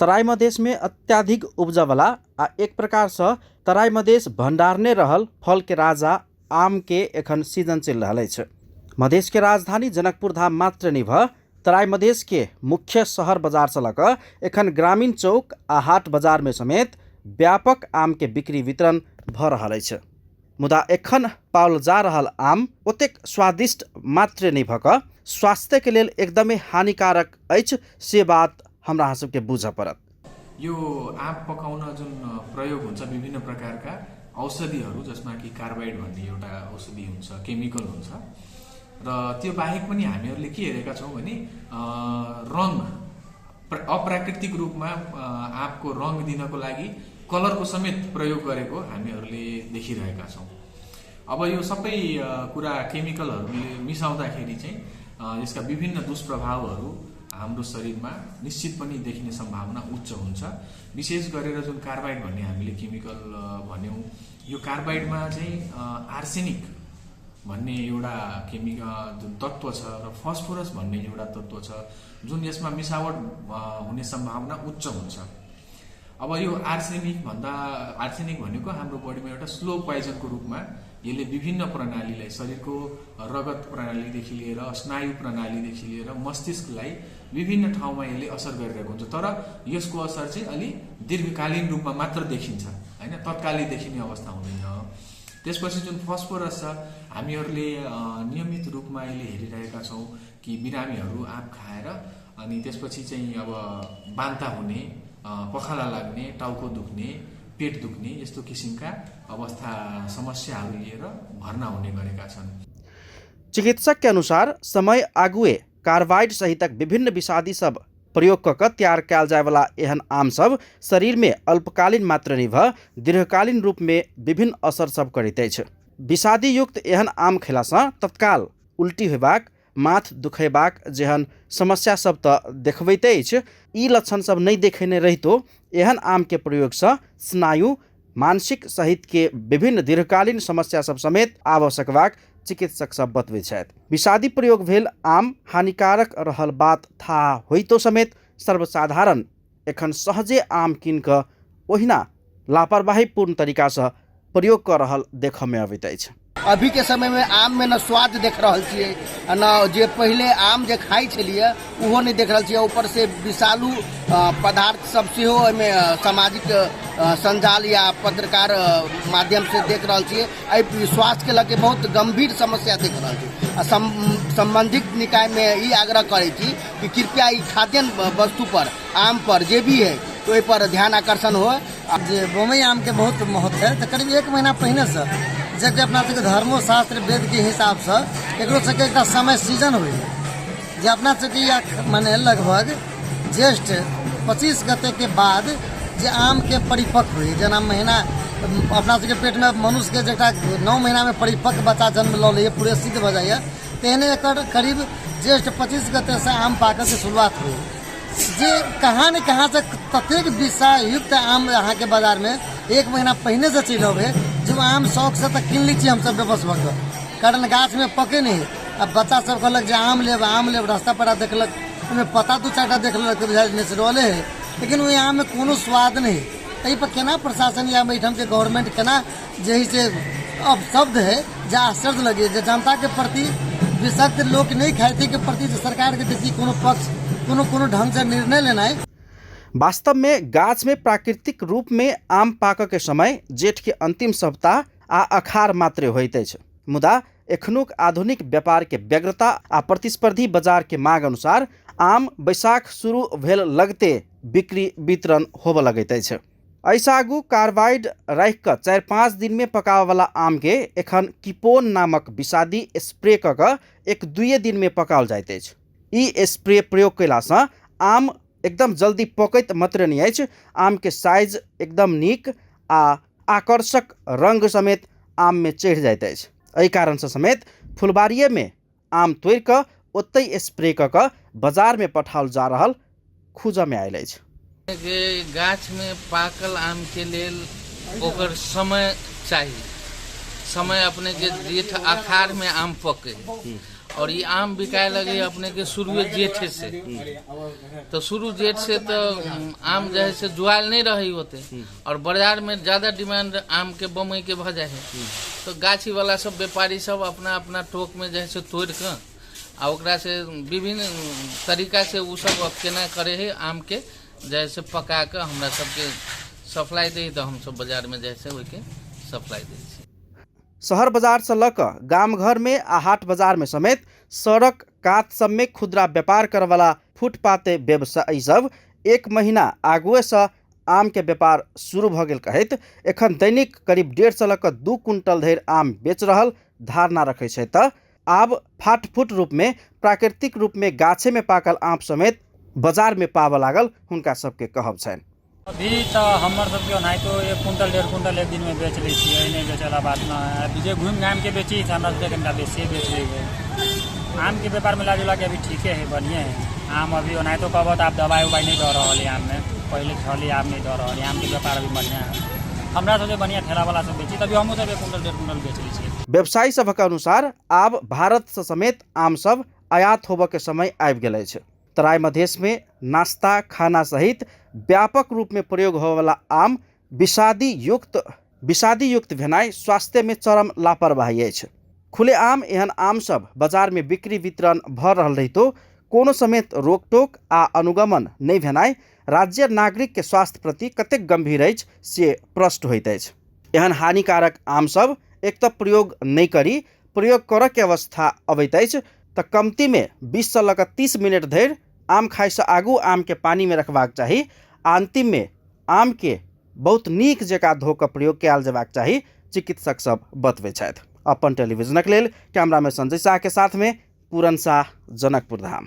तराई मधेश में अत्याधिक उपजा वाला आ एक प्रकार से तराई मधेश भंडारने रहल फल के राजा आम के एखन सीजन चल रहा है। मधेश के राजधानी जनकपुर धाम मात्र नहीं भ तराई मधेश के मुख्य शहर बाजार से लक एखन ग्रामीण चौक आ हाट बाजार में समेत व्यापक आम के बिक्री वितरण भ रहा है। मुदा एखन पाओल जा रहल आम ओतेक स्वादिष्ट मात्र नहीं भक स्वास्थ्य के लेल एकदमै हानिकारक अछि से बात हमरा सबके बुझ परत। यो आम पकाउन जुन प्रयोग हुन्छ विभिन्न प्रकारका औषधिहरू जसमा कि कार्बाइड भन्ने एउटा औषधि हुन्छ, केमिकल हुन्छ र त्यो बाहेक पनि हामीहरूले के हेरेका छौँ भने रङ अप्राकृतिक रूपमा आँपको रङ दिनको लागि कलरको समेत प्रयोग गरेको हामीहरूले देखिरहेका छौँ। अब यो सबै कुरा केमिकलहरूले मिसाउँदाखेरि चाहिँ यसका विभिन्न दुष्प्रभावहरू हाम्रो शरीरमा निश्चित पनि देखिने सम्भावना उच्च हुन्छ। विशेष गरेर जुन कार्बाइड भन्ने हामीले केमिकल भन्यौँ, यो कार्बाइडमा चाहिँ आर्सेनिक भन्ने एउटा केमिकल जुन तत्त्व छ र फस्फोरस भन्ने एउटा तत्त्व छ जुन यसमा मिसावट हुने सम्भावना उच्च हुन्छ। अब यो आर्सेनिक भनेको हाम्रो बडीमा एउटा स्लो पोइजनको रूपमा यसले विभिन्न प्रणालीलाई, शरीरको रगत प्रणालीदेखि लिएर स्नायु प्रणालीदेखि लिएर मस्तिष्कलाई विभिन्न ठाउँमा यसले असर गरिरहेको हुन्छ। तर यसको असर चाहिँ अलि दीर्घकालीन रूपमा मात्र देखिन्छ, हैन, तत्कालै देखिने अवस्था हुँदैन। त्यसपछि जुन फस्फोरस छ, हामीहरूले नियमित रूपमा यसले हेरिरहेका छौँ कि बिरामीहरू आँप खाएर अनि त्यसपछि चाहिँ अब बान्ता हुने, पखाला लाग्ने, टाउको दुख्ने, पेट दुख्ने यस्तो किसिमका अवस्था समस्याहरू लिएर भर्ना हुने गरेका छन्। चिकित्सक के अनुसार समय आगुए कार्बाइड सहितक विभिन्न विषादी सब प्रयोग कऽ तैयार कयल जाय वाला एहन आम सब शरीर में अल्पकालीन मात्र नहीं भ दीर्घकालीन रूप में विभिन्न असर सब करैत अछि। विषादी युक्त एहन आम खेला से तत्काल उल्टी होबाक, माथ दुखेबाक जेहन समस्या सब तऽ देखबैते अछि। ई लक्षण सब नहीं देखेने रहितो एहन आम के प्रयोग से स्नायु, मानसिक सहित के विभिन्न दीर्घकालीन समस्या सब समेत आवश्यक बाक चिकित्सक सब बतबै छथि। विषादी प्रयोग भेल आम हानिकारक रहल बात था होइतो समेत सर्वसाधारण एखन सहजे आम कीन कऽ ओहिना लापरवाहीपूर्ण तरीका से प्रयोग कर रहल देखऽ में अबैत अछि। अभी के समय में आम में न स्वाद देख रहल छियै, न जे पहले आम जे खाई छलिए उहो नहीं देख रहल छियै। ऊपर से विषालु पदार्थ सब सेहो एमे सामाजिक संजाल या पत्रकार माध्यम से देख रहल छियै। एहि स्वास्थ्य के लके बहुत गंभीर समस्या देख रहल छियै। संबंधित निकाय में ई आग्रह करै छी कि कृपया ई खाद्य वस्तु पर, आम पर जे भी है तो एहि पर ध्यान आकर्षण हो। जे बम्बई आम के बहुत महत्व है, तो करीब 1 महीना पहले से जबकि अपना सबके धर्मशास्त्र वेद के हिसाब से एकरो सबके एक समय सीजन हुई जे अपना सबके या माने लगभग ज्येष्ठ 25 गते के बाद जे आम के परिपक्व हुई, जना महीना अपना सबके पेट में मनुष्य के जटा 9 महीना में परिपक्व बच्चा जन्म लऽ लैए, पूरे सिद्ध भऽ जाइए, तेहने एकर करीब ज्येष्ठ 25 गते से आम पाकऽ के शुरुआत हुई। जे कहाँ ने कहाँ से ततेक विषा युक्त आम यहाँ के बाजार में 1 महीना पहले से चल अबे, जो आम शौक से तक किन ली हम सब बेबस भऽ कऽ, कारण गाछ में पके नहीं। अब बच्चा सब कहलक जे आम लेब रास्ता पर देखलक ओहिमे पता 2-4टा देखलक नेचुरले है, लेकिन वही आम में कोनो स्वाद नहीं। एहि पर केना प्रशासन या एहिठाम के गवर्नमेंट केना जही से अब शब्द है जे आश्चर्य लगे जे जनता के प्रति विषाक्त लोग नहीं खाए के प्रति सरकार के देखिए कोनो पक्ष कोनो ढंग से निर्णय लेना है। वास्तव में गाछ में प्राकृतिक रूप में आम पाक के समय जेठ के अंतिम सप्ताह आ अखाड़ मात्र होइत अछि। मुदा एखनुक आधुनिक व्यापार के व्यग्रता आ प्रतिस्पर्धी बाजार के मांग अनुसार आम बैसाख शुरू भेल लगते बिक्री वितरण होबऽ लगैत अछि। ऐसा आगू कार्बाइड राखि कऽ 4-5 दिन में पकावे वाला आम के एखन किपोन नामक विषादी स्प्रे कऽ कऽ 1-2 दिन में पकाओल जाइत अछि। ई स्प्रे प्रयोग कैला से आम एकदम जल्दी पकैत मात्र नहीं अछि, आम के साइज एकदम नीक आ आकर्षक रंग समेत आम में चढ़ जाइत अछि। एहि कारण से समेत फुलबारिये में आम तोड़ कऽ ओतै स्प्रे कऽ कऽ बाजार में पठाओल जा रहल खूजा में आयल अछि। गाछ में पाकल आम के लेल ओकर समय चाहिए, समय अपने के जेठ अखाड़ में आम पके और ये आम बिकाए लगे अपने के शुरू जेठ से। तो शुरू जेठ से तो आम जो है से जुआल नहीं रही होते और बाजार में ज्यादा डिमांड आम के बम्बई के भ जाए है। तो गाछी वाला सब व्यापारी सब अपना अपना टोक में जो है से तोड़ के आ ओकरा से विभिन्न तरीका से वो सब अब केना करे है आम के जैसे पका के हमरा सबके सप्लाई दी तो हम सब बाजार में जैसे वही सप्लाई दी। शहर बाजार से लक गांव घर में आ हाट बाजार में समेत सड़क कात सब में खुदरा व्यापार करे वाला फुटपाते व्यवसायी सब 1 महीना आगुए से आम के व्यापार शुरू भ गेल कहैत एखन दैनिक करीब 1.5 से लक 2 कुंटल धरि आम बेच रहल धारणा रखै छै। त आब फाटफुट रूप में प्राकृतिक रूप में गाछे में पाकल आम समेत बाजार में पाव लागल हुनका सबके कहब छनि। अभी तो हमर सबके ओनाहि तो 1 कुंटल 1.5 कुंटल एक दिन में बेच लै छियै, नहीं बेचला बात ना है। जे घूम घाम के बेची हमरा सबके कनिटा बेसी बेच लेबै। आम के व्यापार में लाजुला के अभी ठीके है, बढ़िया है। आम अभी ओनाहि तो कहब तो आप दवाई उवाई नहीं दे रहल है आम में, पहले छली आम नहीं दे रहल है। आम के व्यापार अभी बढ़िया है, हमरा सबसे बढ़िया ठेला वाला सब बेची तभी हमहूँ सब 1 कुंटल 1.5 कुंटल बेच लै छियै। व्यवसायी सबके अनुसार आब भारत से समेत आम सब आयात होबऽ के समय आबि गेल अछि। तराई मधेश में नाश्ता खाना सहित व्यापक रूप में प्रयोग होने वाला आम विषादी युक्त भेनाइ स्वास्थ्य में चरम लापरवाही अछि। खुलेआम एहन आम सब बाजार में बिक्री वितरण भ रहल रहितो कोनो समेत रोकटोक आ अनुगमन नहीं भेनाइ राज्य नागरिक के स्वास्थ्य प्रति कतेक गंभीर अछि से प्रश्न होइत अछि। एहन हानिकारक आम सब एक तो प्रयोग नहीं करी प्रयोग करऽ के अवस्था अबैत अछि त कमती में 20 से लक 30 मिनट धरि आम खाइ से आगू आम के पानी में रखबाक चाही। अंतिम में आम के बहुत नीक जकाँ धो कऽ प्रयोग कयल जेबाक चाही, चिकित्सक सब बतबै छथि। अपन टेलीविजनक लेल कैमरा में संजय शाह के साथ में पूरन शाह, जनकपुर धाम।